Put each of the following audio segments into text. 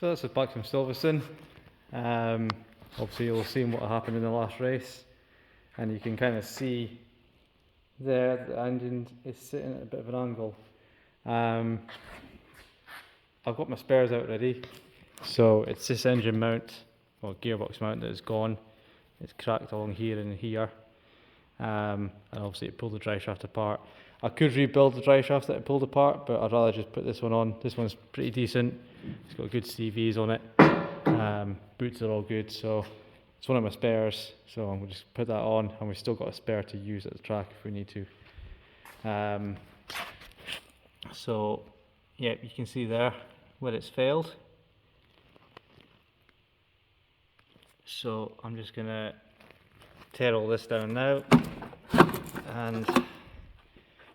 So this is back from Silverstone. Obviously you'll have seen what happened in the last race, and you can kind of see there the engine is sitting at a bit of an angle. I've got my spares out ready, so it's this engine mount, or gearbox mount, that is gone. It's cracked along here and here, and obviously it pulled the drive shaft apart. I could rebuild the drive shaft that it pulled apart, but I'd rather just put this one on. This one's pretty decent. It's got good CVs on it. Boots are all good, so it's one of my spares. So I'm gonna just put that on, and we've still got a spare to use at the track if we need to. So yeah, you can see there where it's failed. So I'm just gonna tear all this down now, and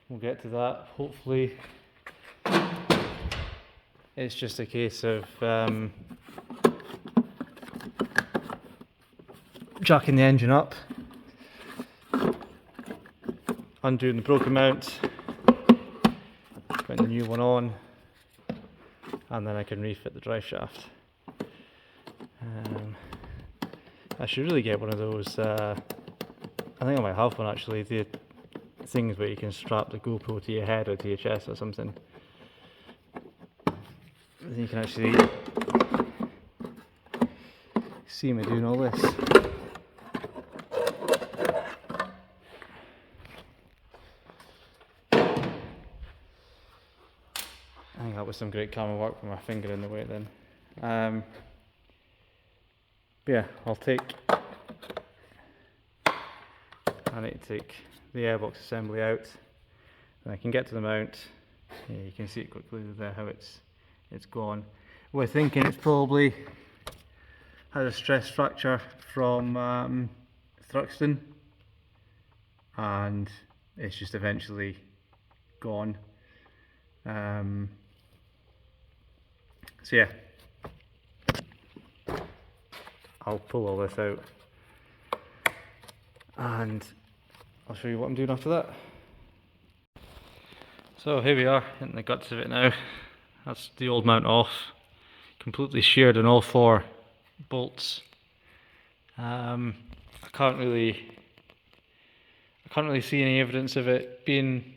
we'll get to that. Hopefully it's just a case of jacking the engine up, undoing the broken mount, putting the new one on, and then I can refit the drive shaft. I should really get one of those, I think I might have one actually, the things where you can strap the GoPro to your head or to your chest or something. Then you can actually see me doing all this. I think that was some great camera work with my finger in the way then. But yeah, I need to take the airbox assembly out, and I can get to the mount. Yeah, you can see it quickly there how it's gone. We're thinking it's probably had a stress fracture from Thruxton, and it's just eventually gone. So yeah, I'll pull all this out and I'll show you what I'm doing after that. So here we are in the guts of it now. That's the old mount off, completely sheared on all 4 bolts. I can't really see any evidence of it being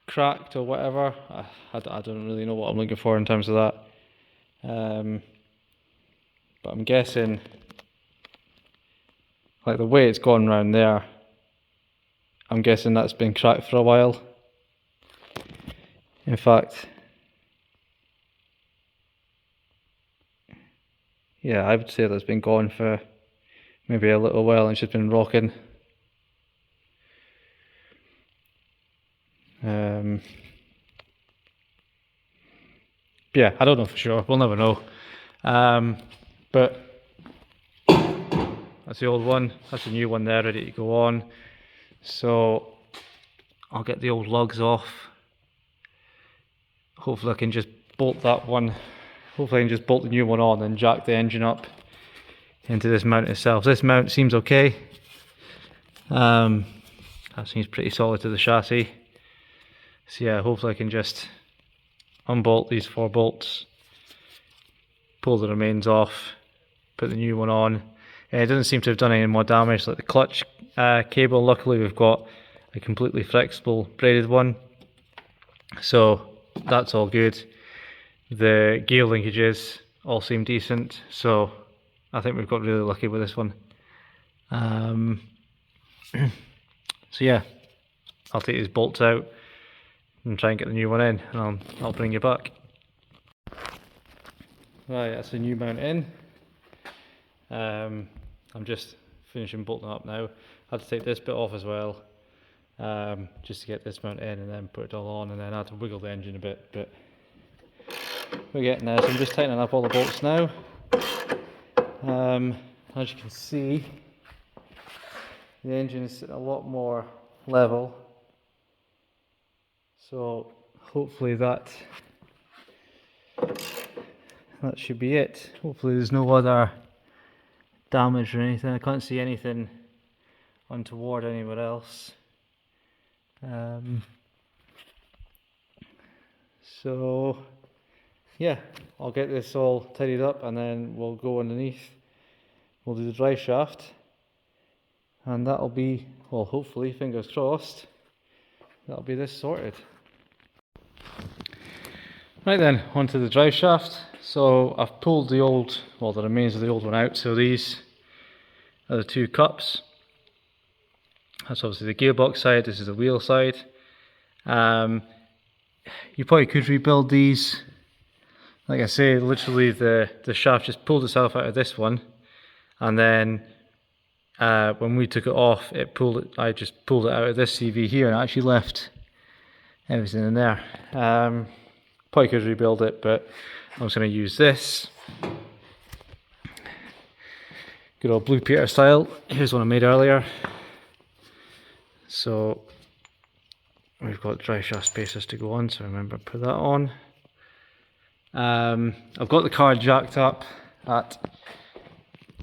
cracked or whatever. I don't really know what I'm looking for in terms of that. But I'm guessing, like the way it's gone round there, I'm guessing that's been cracked for a while. In fact, yeah, I would say that's been gone for maybe a little while and it's just been rocking. Yeah, I don't know for sure, we'll never know. But that's the old one, that's the new one there ready to go on. So I'll get the old lugs off. Hopefully I can just bolt that one. Hopefully I can just bolt the new one on and jack the engine up into this mount itself. This mount seems okay. That seems pretty solid to the chassis. So yeah, hopefully I can just unbolt these 4 bolts, pull the remains off, put the new one on. It doesn't seem to have done any more damage. Like the clutch cable, luckily we've got a completely flexible braided one, so that's all good. The gear linkages all seem decent, so I think we've got really lucky with this one. So yeah, I'll take these bolts out and try and get the new one in, and I'll bring you back. Right, that's the new mount in. I'm just finishing bolting up now. I had to take this bit off as well, just to get this mount in and then put it all on, and then I had to wiggle the engine a bit, but we're getting there. So I'm just tightening up all the bolts now. As you can see, the engine is sitting a lot more level, so hopefully that should be it. Hopefully there's no other damage or anything. I can't see anything untoward anywhere else. So yeah, I'll get this all tidied up and then we'll go underneath. We'll do the drive shaft, and that'll be, well, hopefully, fingers crossed, that'll be this sorted. Right then, onto the drive shaft. So I've pulled the old, well, the remains of the old one out. So these are the two cups. That's obviously the gearbox side, this is the wheel side. You probably could rebuild these. Like I say, literally the shaft just pulled itself out of this one, and then when we took it off, I just pulled it out of this CV here and actually left everything in there. Probably could rebuild it, but I'm just going to use this. Good old Blue Peter style. Here's one I made earlier. So we've got drive shaft spacers to go on, so remember to put that on. I've got the car jacked up at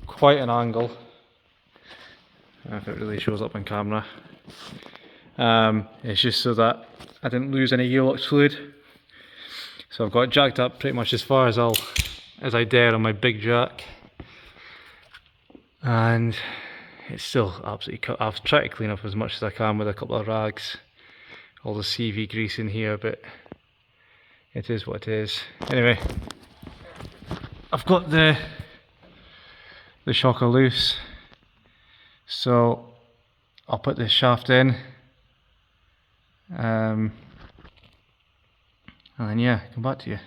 quite an angle. I don't know if it really shows up on camera. It's just so that I didn't lose any gearbox fluid. So I've got it jacked up pretty much as far as I dare on my big jack. And it's still absolutely cut. I've tried to clean up as much as I can with a couple of rags. All the CV grease in here, but it is what it is. Anyway, I've got the shocker loose, so I'll put this shaft in, and then yeah, come back to you.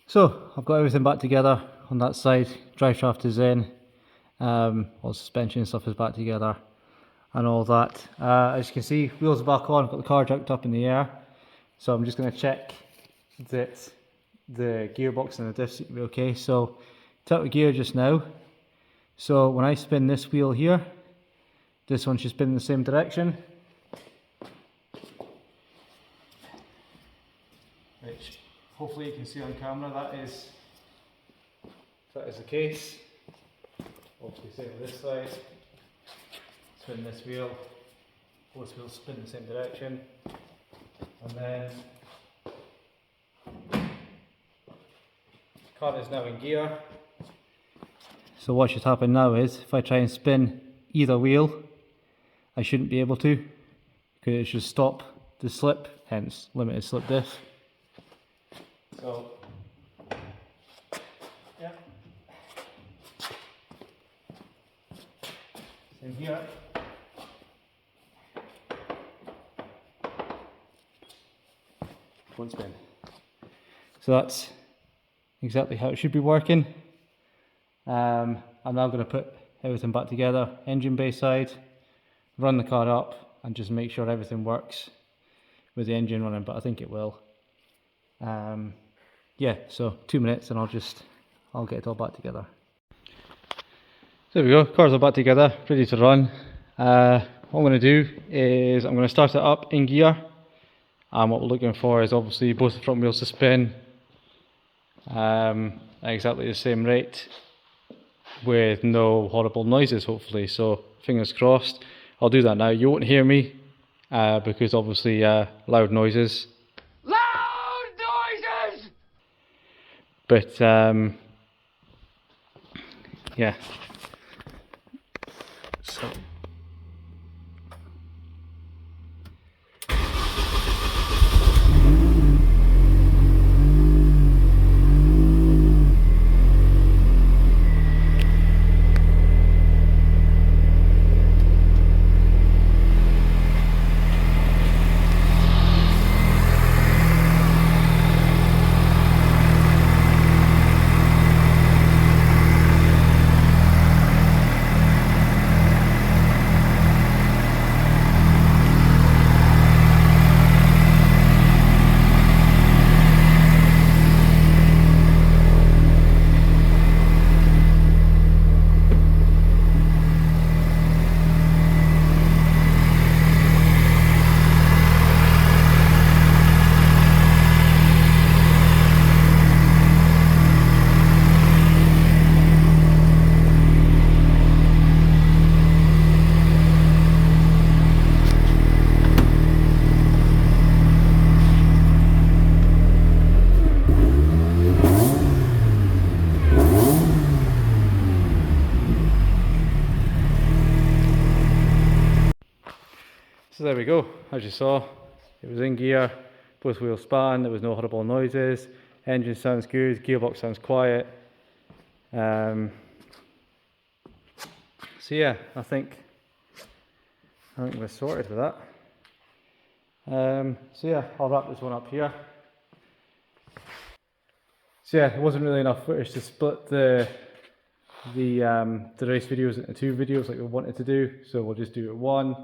So I've got everything back together on that side. Drive shaft is in, all the suspension stuff is back together and all that. As you can see, wheels are back on. I've got the car jacked up in the air, so I'm just going to check that the gearbox and the diff seem to be okay. So it's out of gear just now, so when I spin this wheel here, this one should spin in the same direction, which hopefully you can see on camera. That is the case. Obviously same with this side. Spin this wheel, both wheels spin in the same direction, and then the car is now in gear. So what should happen now is, if I try and spin either wheel, I shouldn't be able to, because it should stop the slip, hence limited slip diff. So yeah, same here. One spin. So that's exactly how it should be working. I'm now going to put everything back together, engine bay side, run the car up and just make sure everything works with the engine running, but I think it will. Yeah, so 2 minutes and I'll get it all back together. There we go, cars are back together, ready to run. What I'm going to do is I'm going to start it up in gear. And what we're looking for is obviously both the front wheels to spin at exactly the same rate with no horrible noises, hopefully. So fingers crossed. I'll do that now. You won't hear me because obviously loud noises. Loud noises! But yeah. So So there we go, as you saw, it was in gear, both wheels span, there was no horrible noises, engine sounds good, gearbox sounds quiet. So yeah, I think we're sorted with that. So yeah, I'll wrap this one up here. So yeah, there wasn't really enough footage to split the race videos into 2 videos like we wanted to do, so we'll just do it one,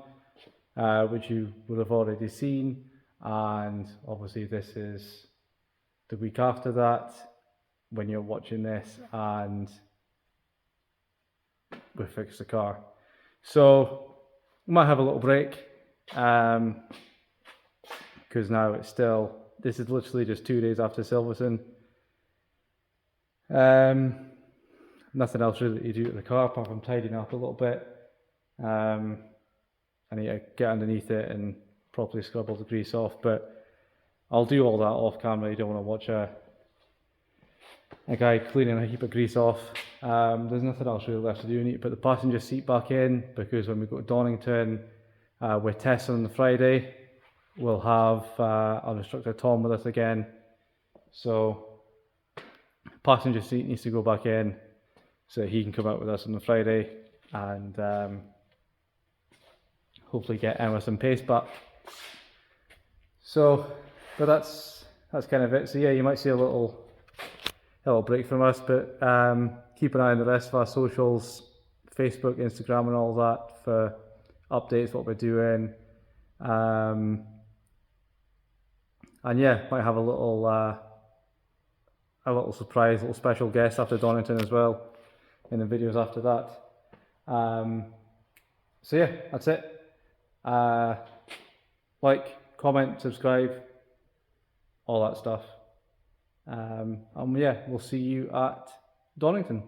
which you will have already seen, and obviously this is the week after that when you're watching this, and we fixed the car. So we might have a little break, because now it's still, this is literally just 2 days after Silverstone. Nothing else really to do to the car apart from tidying up a little bit. I need to get underneath it and properly scrub all the grease off, but I'll do all that off camera. You don't want to watch a guy cleaning a heap of grease off. There's nothing else really left to do. I need to put the passenger seat back in, because when we go to Donington with Tess on the Friday, we'll have our instructor Tom with us again. So passenger seat needs to go back in so that he can come out with us on the Friday, and hopefully get Emma some pace back. So, but that's kind of it. So yeah, you might see a little break from us, but keep an eye on the rest of our socials, Facebook, Instagram and all that, for updates, what we're doing. And yeah, might have a little surprise, little special guest after Donington as well, in the videos after that. So yeah, that's it. Like, comment, subscribe, all that stuff. Yeah, we'll see you at Donington.